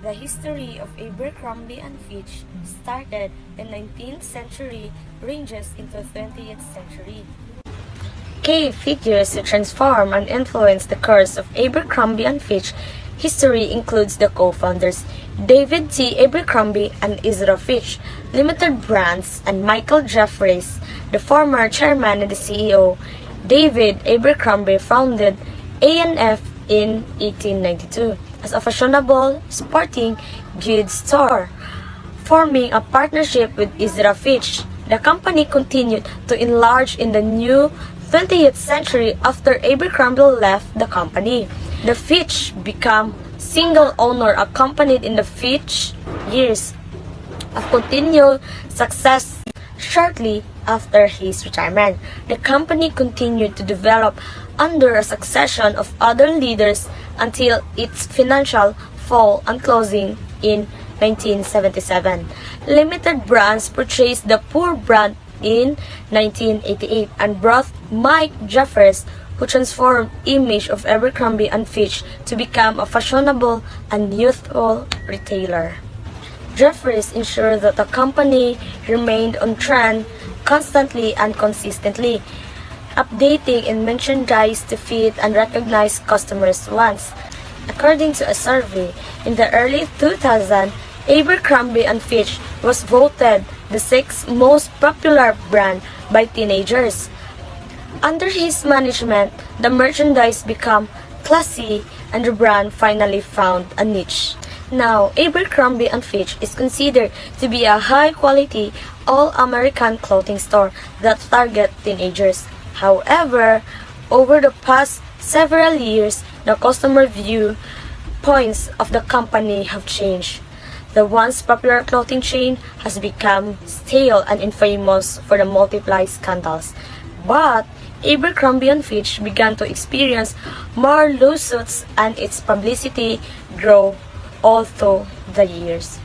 The history of Abercrombie and Fitch started in 19th century, ranges into 20th century. Key figures who transform and influence the course of Abercrombie and Fitch history includes the co-founders David T. Abercrombie and Ezra Fitch, Limited Brands, and Michael Jeffries, the former chairman and the CEO. David Abercrombie founded A&F in 1892 as a fashionable sporting goods store. Forming a partnership with Ezra Fitch, the company continued to enlarge in the new 20th century after Abercrombie left the company. The Fitch became single owner accompanied in the Fitch years of continued success. Shortly after his retirement, the company continued to develop under a succession of other leaders until its financial fall and closing in 1977. Limited Brands purchased the Poor brand in 1988 and brought Mike Jeffers, who transformed image of Abercrombie and Fitch to become a fashionable and youthful retailer. Jeffries ensured that the company remained on trend constantly and consistently, updating in merchandise to fit and recognize customers' wants. According to a survey in the early 2000s, Abercrombie and Fitch was voted the sixth most popular brand by teenagers. Under his management, the merchandise became classy and the brand finally found a niche. Now, Abercrombie and Fitch is considered to be a high-quality, all-American clothing store that targets teenagers. However, over the past several years, the customer view points of the company have changed. The once popular clothing chain has become stale and infamous for the multiple scandals. But Abercrombie and Fitch began to experience more lawsuits and its publicity grew all through the years.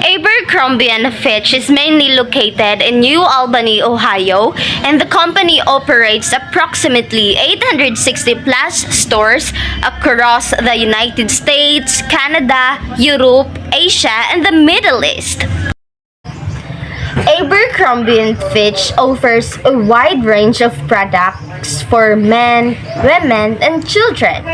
Abercrombie and Fitch is mainly located in New Albany, Ohio, and the company operates approximately 860 plus stores across the United States, Canada, Europe, Asia, and the Middle East. Abercrombie and Fitch offers a wide range of products for men, women, and children.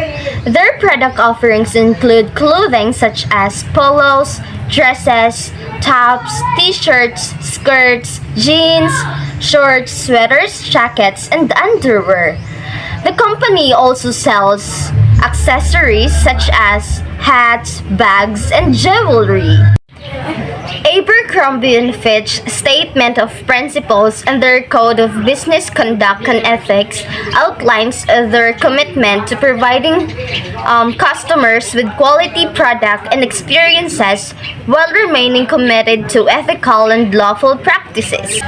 Their product offerings include clothing such as polos, dresses, tops, t-shirts, skirts, jeans, shorts, sweaters, jackets, and underwear. The company also sells accessories such as hats, bags, and jewelry. Abercrombie and Fitch Statement of Principles and their Code of Business Conduct and Ethics outlines their commitment to providing customers with quality product and experiences while remaining committed to ethical and lawful practices.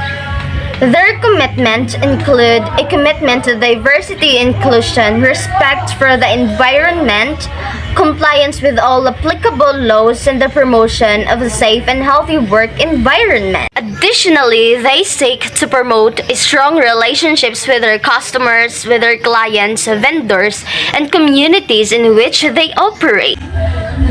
Their commitments include a commitment to diversity, inclusion, respect for the environment, compliance with all applicable laws, and the promotion of a safe and healthy work environment. Additionally, they seek to promote strong relationships with their customers, with their clients, vendors, and communities in which they operate.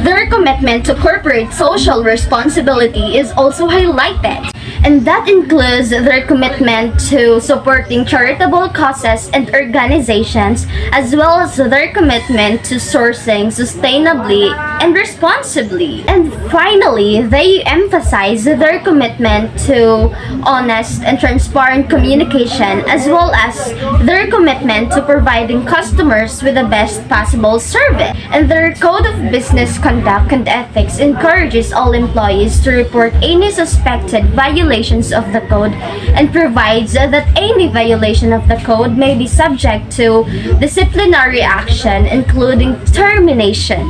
Their commitment to corporate social responsibility is also highlighted, and that includes their commitment to supporting charitable causes and organizations, as well as their commitment to sourcing sustainably and responsibly. And finally, they emphasize their commitment to honest and transparent communication, as well as their commitment to providing customers with the best possible service. And their Code of Business Conduct and Ethics encourages all employees to report any suspected violations of the code and provides that any violation of the code may be subject to disciplinary action, including termination.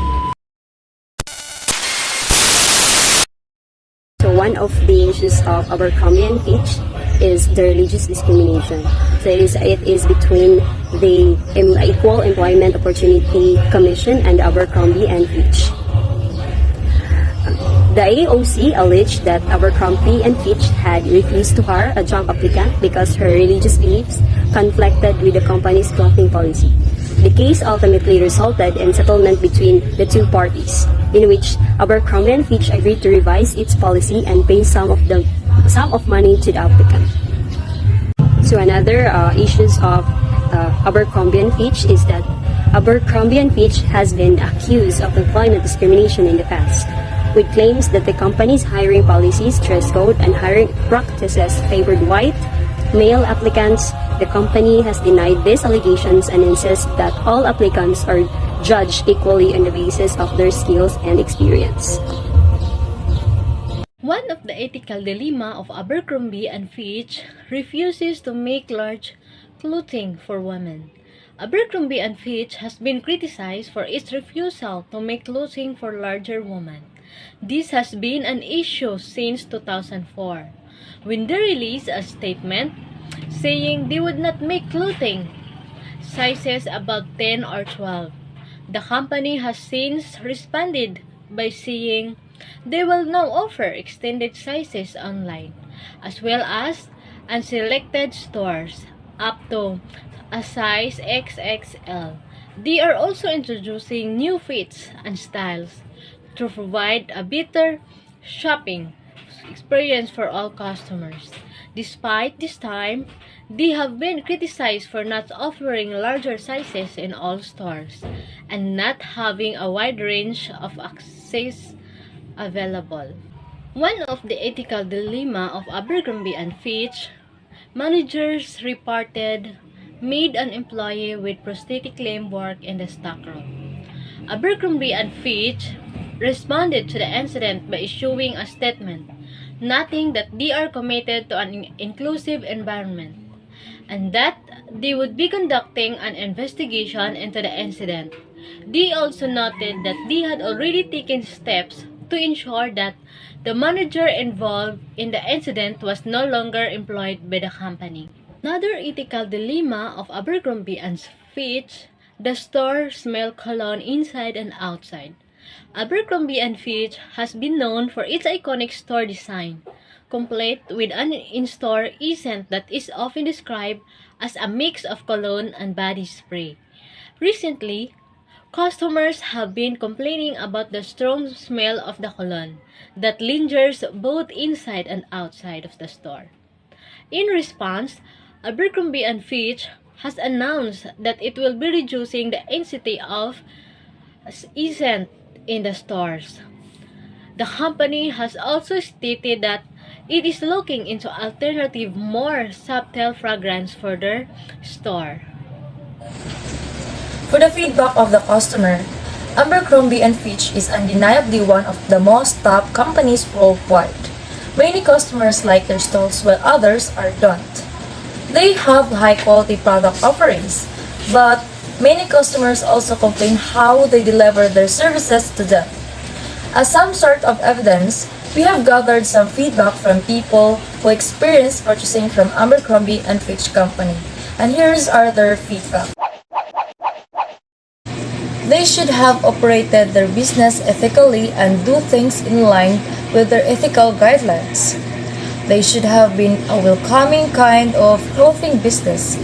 So one of the issues of Abercrombie and Fitch is the religious discrimination. So it is between the Equal Employment Opportunity Commission and Abercrombie and Fitch. The AOC alleged that Abercrombie and Fitch had refused to hire a job applicant because her religious beliefs conflicted with the company's clothing policy. The case ultimately resulted in settlement between the two parties, in which Abercrombie and Fitch agreed to revise its policy and pay some of money to the applicant. So another issues of Abercrombie and Fitch is that Abercrombie and Fitch has been accused of employment discrimination in the past, with claims that the company's hiring policies, dress code, and hiring practices favored white, male applicants. The company has denied these allegations and insists that all applicants are judged equally on the basis of their skills and experience. One of the ethical dilemma of Abercrombie and Fitch refuses to make large clothing for women. Abercrombie and Fitch has been criticized for its refusal to make clothing for larger women. This has been an issue since 2004, when they released a statement saying they would not make clothing sizes above 10 or 12. The company has since responded by saying they will now offer extended sizes online, as well as on selected stores up to a size XXL. They are also introducing new fits and styles to provide a better shopping experience for all customers. Despite this time, they have been criticized for not offering larger sizes in all stores and not having a wide range of access available. One of the ethical dilemma of Abercrombie and Fitch, managers reported made an employee with prosthetic limb work in the stockroom. Abercrombie and Fitch responded to the incident by issuing a statement, noting that they are committed to an inclusive environment and that they would be conducting an investigation into the incident. They also noted that they had already taken steps to ensure that the manager involved in the incident was no longer employed by the company. Another ethical dilemma of Abercrombie and Fitch, the store smell cologne inside and outside. Abercrombie and Fitch has been known for its iconic store design, complete with an in-store scent that is often described as a mix of cologne and body spray. Recently, customers have been complaining about the strong smell of the cologne that lingers both inside and outside of the store. In response, Abercrombie and Fitch has announced that it will be reducing the intensity of scent in the stores. The company has also stated that it is looking into alternative, more subtle fragrance for their store. For the feedback of the customer, Abercrombie and Fitch is undeniably one of the most top companies worldwide. Many customers like their stores while others don't. They have high-quality product offerings, but many customers also complain how they deliver their services to them. As some sort of evidence, we have gathered some feedback from people who experienced purchasing from Abercrombie and Fitch Company, and here's their feedback. They should have operated their business ethically and do things in line with their ethical guidelines. They should have been a welcoming kind of clothing business,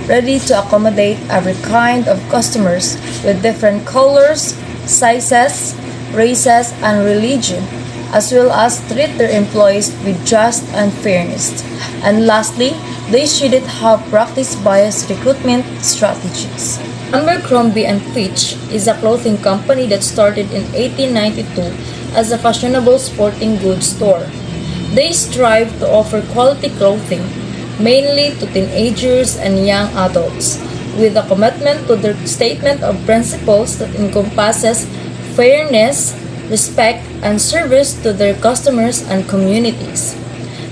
ready to accommodate every kind of customers with different colors, sizes, races, and religion, as well as treat their employees with trust and fairness. And lastly, they shouldn't have practiced biased recruitment strategies. Abercrombie and Fitch is a clothing company that started in 1892 as a fashionable sporting goods store. They strive to offer quality clothing, mainly to teenagers and young adults, with a commitment to their statement of principles that encompasses fairness, respect, and service to their customers and communities.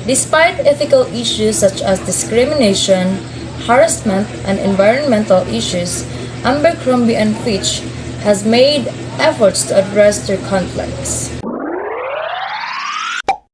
Despite ethical issues such as discrimination, harassment, and environmental issues, Abercrombie and Fitch has made efforts to address their conflicts.